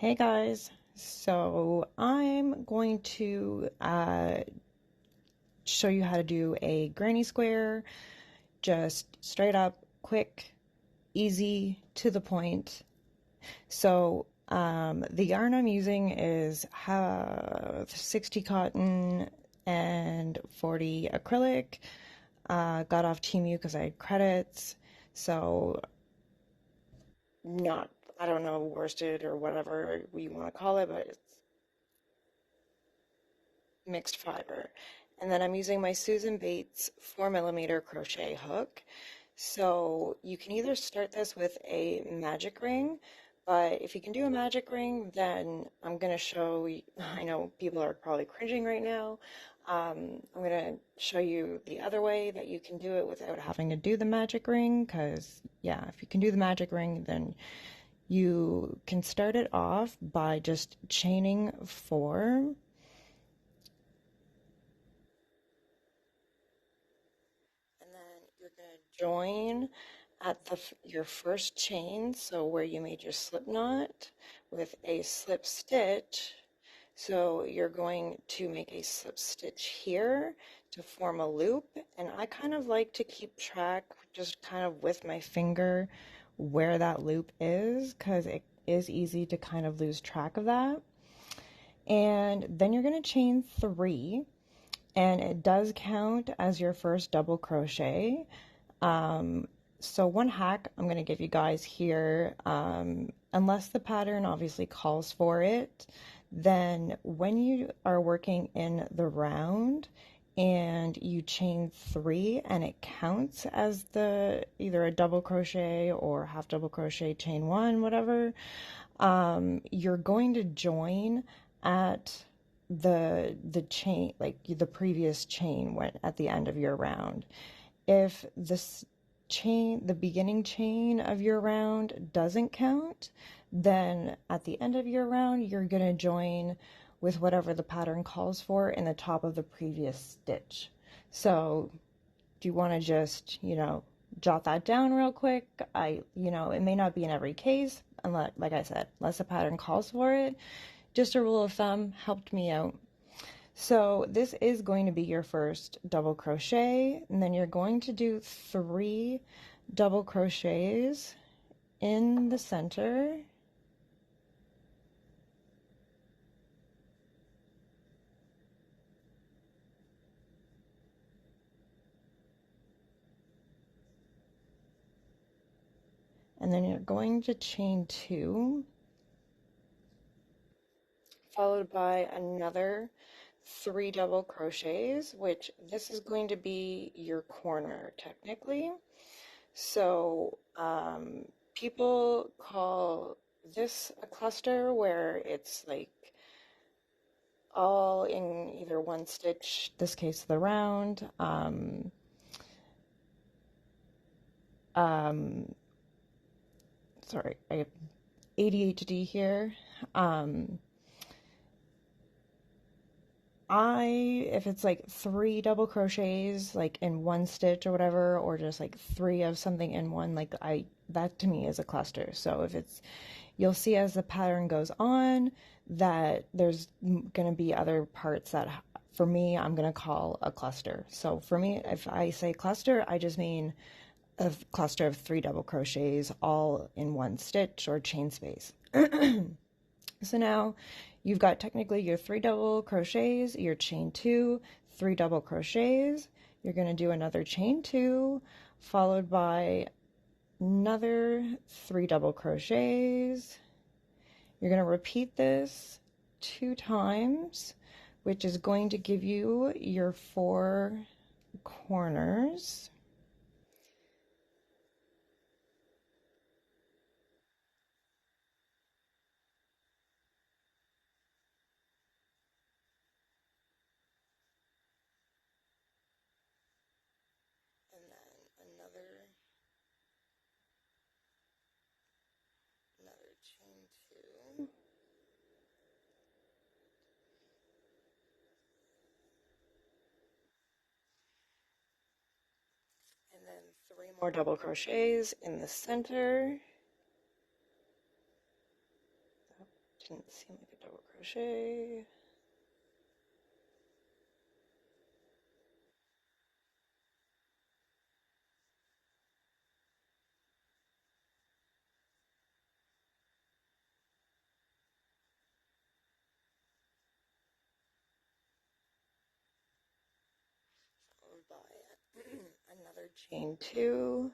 Hey guys, so I'm going to show you how to do a granny square, just straight up, quick, easy, to the point. So the yarn I'm using is 60 cotton and 40 acrylic. Got off Temu because I had credits, so not, I don't know, worsted or whatever you want to call it, but it's mixed fiber. And then I'm using my Susan Bates 4mm crochet hook. So you can either start this with a magic ring, but if you can do a magic ring, then I'm going to show you, I know people are probably cringing right now. I'm going to show you the other way that you can do it without having to do the magic ring, because yeah, if you can do the magic ring, then you can start it off by just chaining 4. And then you're going to join at your first chain, so where you made your slip knot, with a slip stitch. So you're going to make a slip stitch here to form a loop, and I kind of like to keep track just kind of with my finger where that loop is, because it is easy to kind of lose track of that. And then you're going to chain 3, and it does count as your first double crochet. So one hack I'm going to give you guys here, unless the pattern obviously calls for it, then when you are working in the round and you chain 3 and it counts as the either a double crochet or half double crochet, chain 1, whatever, you're going to join at the chain, like the previous chain went at the end of your round. If this chain, the beginning chain of your round doesn't count, then at the end of your round, you're going to join with whatever the pattern calls for in the top of the previous stitch. So do you want to just, jot that down real quick? It may not be in every case, unless, like I said, unless the pattern calls for it. Just a rule of thumb helped me out. So this is going to be your first double crochet, and then you're going to do 3 double crochets in the center. And then you're going to chain 2, followed by another 3 double crochets, which this is going to be your corner technically. So people call this a cluster, where it's like all in either one stitch, this case the round. Sorry, I have ADHD here. If it's like 3 double crochets like in one stitch or whatever, or just like 3 of something in one, like that to me is a cluster. So if it's, you'll see as the pattern goes on that there's going to be other parts that for me I'm going to call a cluster. So for me, if I say cluster, I just mean a cluster of 3 double crochets all in one stitch or chain space. So now you've got technically your 3 double crochets, your chain 2, 3 double crochets. You're going to do another chain 2, followed by another 3 double crochets. You're going to repeat this 2 times, which is going to give you your 4 corners. And then another chain 2. And then 3 more double crochets in the center. Didn't seem like a double crochet. Followed by another chain two.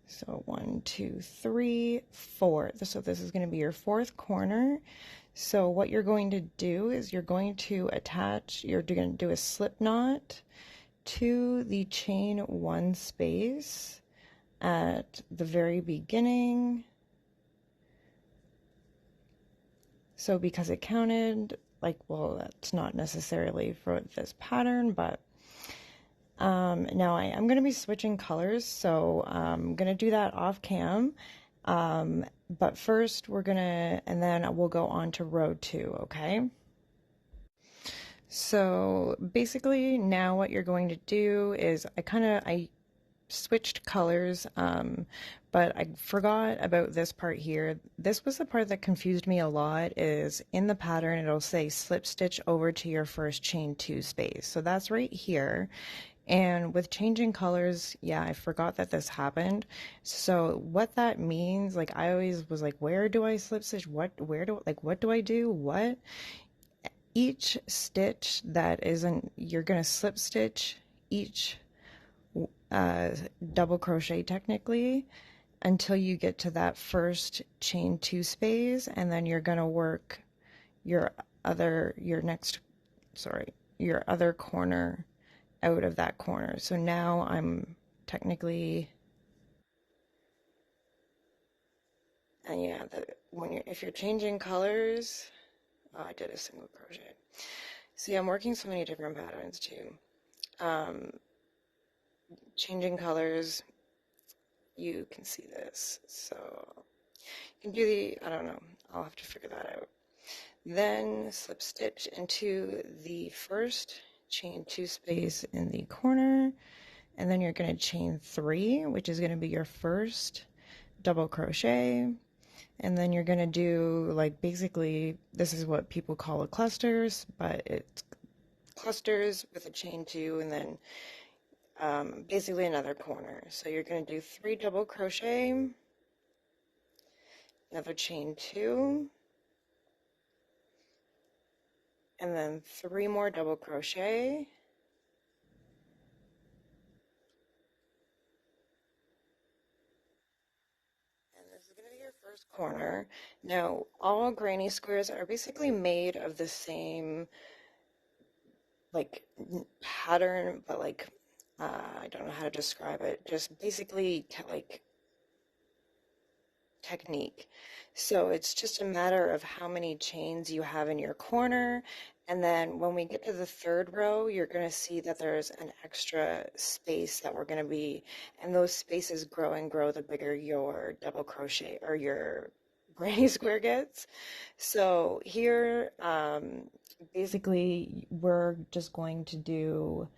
So 1, 2, 3, 4. So this is going to be your fourth corner. So what you're going to do is you're going to attach, you're going to do a slip knot to the chain one space at the very beginning. So because it counted, like, well, that's not necessarily for this pattern, but now I am going to be switching colors, so I'm going to do that off cam. But first we're going to, and then we'll go on to row 2, okay? So basically now what you're going to do is I switched colors, but I forgot about this part here. This was the part that confused me a lot. Is in the pattern it'll say slip stitch over to your first chain 2 space. So that's right here. And with changing colors, yeah, I forgot that this happened. So what that means, like I always was like, where do I slip stitch? What do I do? What? Each stitch that isn't, you're gonna slip stitch each double crochet technically until you get to that first chain 2 space, and then you're gonna work your your other corner out of that corner. So now I'm technically, and yeah, if you're changing colors, oh, I did a single crochet. See, I'm working so many different patterns too. Changing colors, you can see this. So you can do I don't know, I'll have to figure that out. Then slip stitch into the first chain 2 space in the corner, and then you're going to chain 3, which is going to be your first double crochet, and then you're going to do, like, basically this is what people call a clusters, but it's clusters with a chain 2 and then basically another corner. So you're going to do 3 double crochet, another chain 2, and then 3 more double crochet, and this is going to be your first corner. Now all granny squares are basically made of the same, like, pattern, but like I don't know how to describe it, just basically like technique. So it's just a matter of how many chains you have in your corner. And then when we get to the third row, you're going to see that there's an extra space that we're going to be, and those spaces grow and grow the bigger your double crochet or your granny square gets. So here, basically, we're just going to do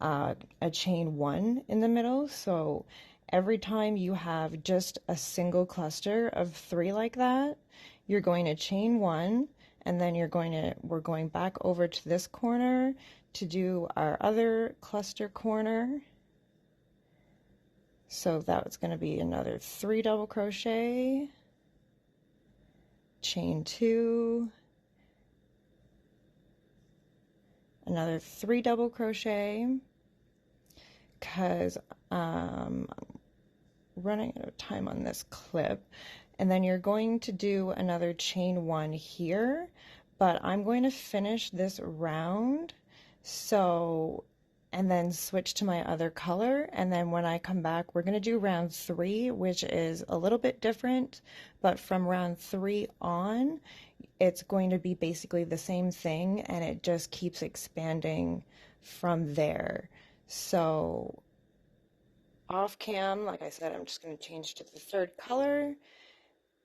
a chain 1 in the middle. So every time you have just a single cluster of 3 like that, you're going to chain 1, and then we're going back over to this corner to do our other cluster corner. So that's going to be another 3 double crochet, chain 2, another 3 double crochet, because I'm running out of time on this clip. And then you're going to do another chain 1 here, but I'm going to finish this round, so, and then switch to my other color, and then when I come back we're going to do round 3, which is a little bit different, but from round 3 on it's going to be basically the same thing, and it just keeps expanding from there. So off cam, like I said, I'm just going to change to the third color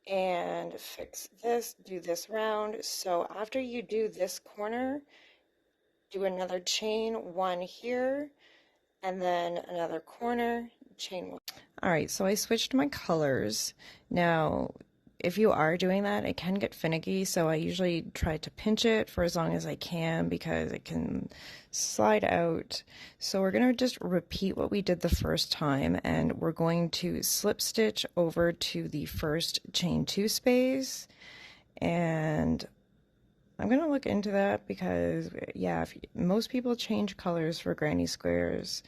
and fix this, do this round. So after you do this corner, do another chain 1 here, and then another corner, chain 1. All right, so I switched my colors. Now, if you are doing that, it can get finicky, so I usually try to pinch it for as long as I can because it can slide out. So we're going to just repeat what we did the first time, and we're going to slip stitch over to the first chain 2 space, and I'm going to look into that because, yeah, most people change colors for granny squares.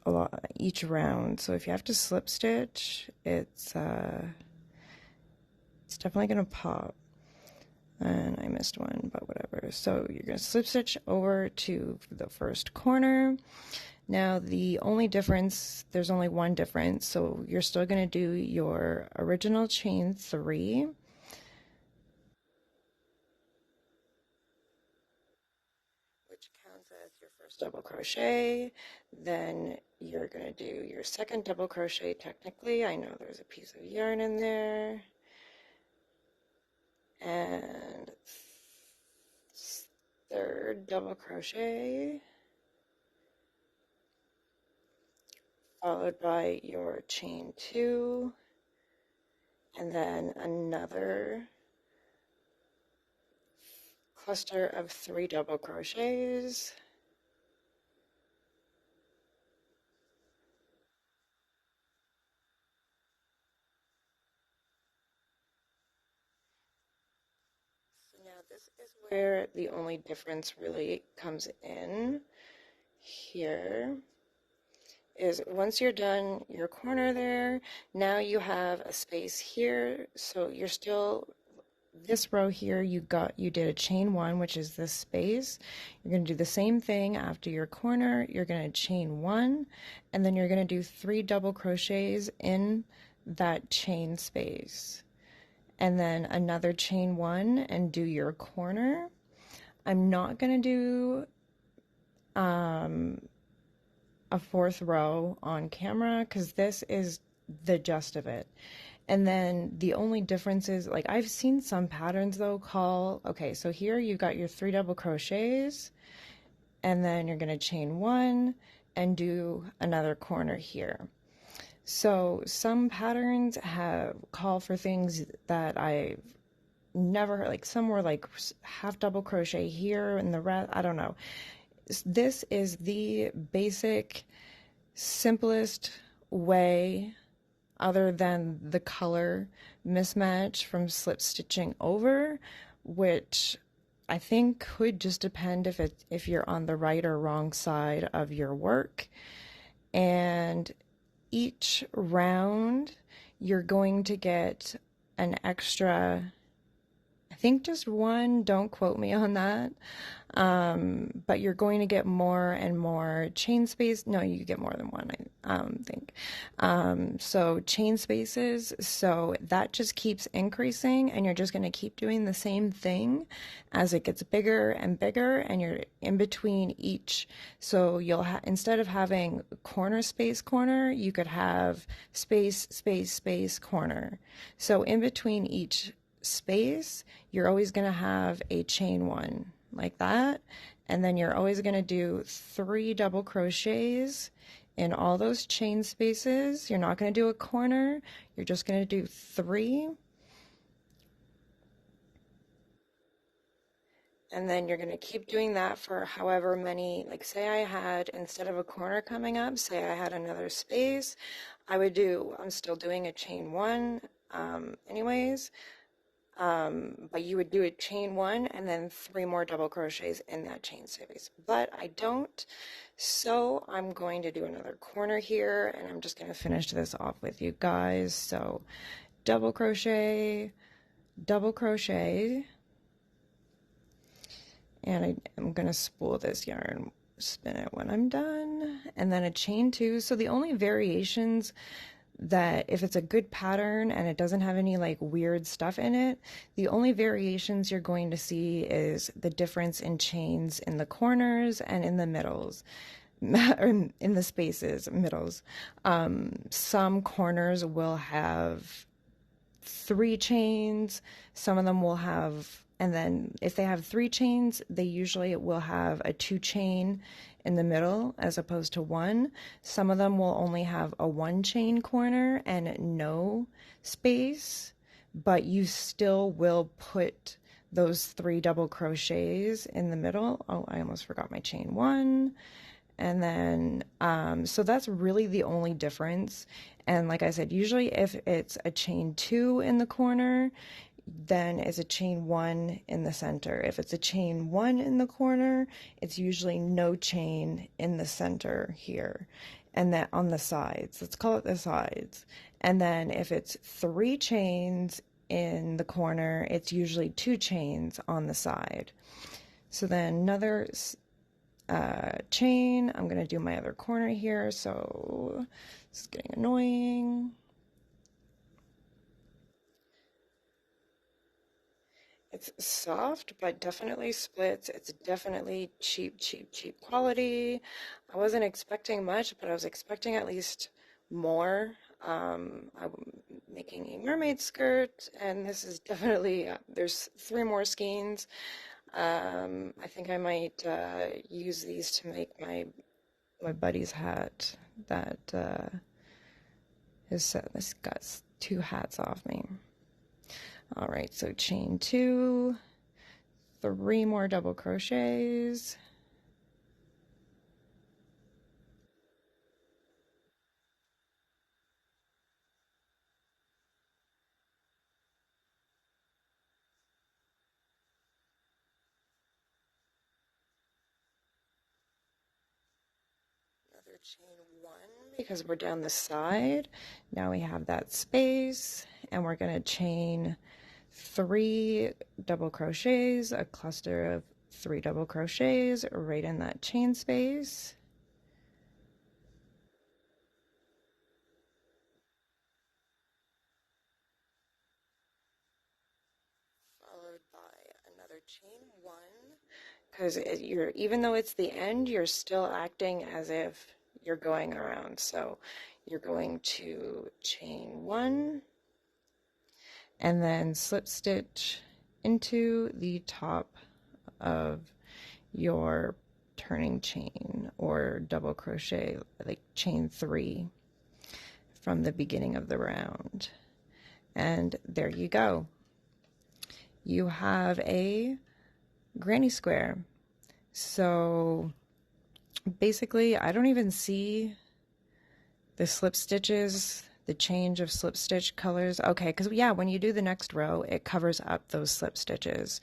A lot each round, so if you have to slip stitch, it's definitely gonna pop. And I missed one, but whatever. So you're gonna slip stitch over to the first corner. Now the only difference, there's only one difference, so you're still gonna do your original chain 3, which counts as your first double crochet. Then you're going to do your second double crochet technically. I know there's a piece of yarn in there. And third double crochet, followed by your chain 2, and then another cluster of 3 double crochets. So now this is where the only difference really comes in here. Is once you're done your corner there, now you have a space here, so you're still, this row here, you did a chain 1, which is this space. You're going to do the same thing after your corner. You're going to chain 1, and then you're going to do 3 double crochets in that chain space, and then another chain 1 and do your corner. I'm not going to do a 4th row on camera because this is the gist of it. And then the only difference is, like, I've seen some patterns though okay, so here you've got your 3 double crochets, and then you're going to chain 1 and do another corner here. So some patterns call for things that I've never heard, like some were like half double crochet here and the rest, I don't know. This is the basic, simplest way, other than the color mismatch from slip stitching over, which I think could just depend if you're on the right or wrong side of your work. And each round you're going to get an extra, I think just one, don't quote me on that, but you're going to get more and more chain space. No, you get more than one, I think. So chain spaces, so that just keeps increasing, and you're just going to keep doing the same thing as it gets bigger and bigger, and you're in between each. So you'll instead of having corner space corner, you could have space space space corner. So in between each space, you're always going to have a chain 1 like that, and then you're always going to do 3 double crochets in all those chain spaces. You're not going to do a corner, you're just going to do 3, and then you're going to keep doing that for however many, like say I had, instead of a corner coming up, say I had another space, I'm still doing a chain 1 anyways. But you would do a chain 1 and then 3 more double crochets in that chain space, but I don't, so I'm going to do another corner here, and I'm just going to finish this off with you guys. So double crochet, and I'm going to spool this yarn, spin it when I'm done, and then a chain 2. So the only variations, that if it's a good pattern and it doesn't have any like weird stuff in it, the only variations you're going to see is the difference in chains in the corners and in the middles, or in the spaces, middles. Some corners will have 3 chains, some of them will have, and then if they have 3 chains, they usually will have a 2 chain in the middle as opposed to 1. Some of them will only have a 1 chain corner and no space, but you still will put those 3 double crochets in the middle. Oh, I almost forgot my chain 1. And then, so that's really the only difference. And like I said, usually if it's a chain 2 in the corner, then it's a chain 1 in the center. If it's a chain 1 in the corner, it's usually no chain in the center here. And then on the sides, let's call it the sides. And then if it's 3 chains in the corner, it's usually 2 chains on the side. So then another chain, I'm going to do my other corner here, so this is getting annoying. It's soft, but definitely splits. It's definitely cheap quality. I wasn't expecting much, but I was expecting at least more. I'm making a mermaid skirt, and this is definitely, there's 3 more skeins. I think I might use these to make my buddy's hat that this got 2 hats off me. All right, so chain 2, 3 more double crochets. Another chain 1 because we're down the side. Now we have that space, and we're going to chain 3 double crochets, a cluster of 3 double crochets right in that chain space. Followed by another chain 1, because you're, even though it's the end, you're still acting as if you're going around. So you're going to chain 1 and then slip stitch into the top of your turning chain or double crochet, like chain 3 from the beginning of the round. And there you go. You have a granny square. So basically, I don't even see the slip stitches, the change of slip stitch colors. Okay, because yeah, when you do the next row, it covers up those slip stitches.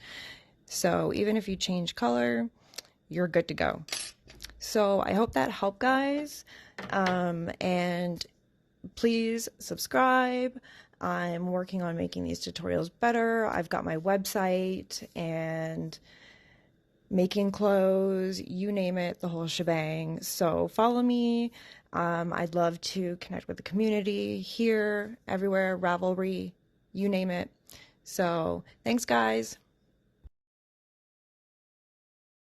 So even if you change color, you're good to go. So I hope that helped, guys. And please subscribe. I'm working on making these tutorials better. I've got my website and making clothes, you name it, the whole shebang. So follow me. I'd love to connect with the community here, everywhere, Ravelry, you name it. So thanks, guys.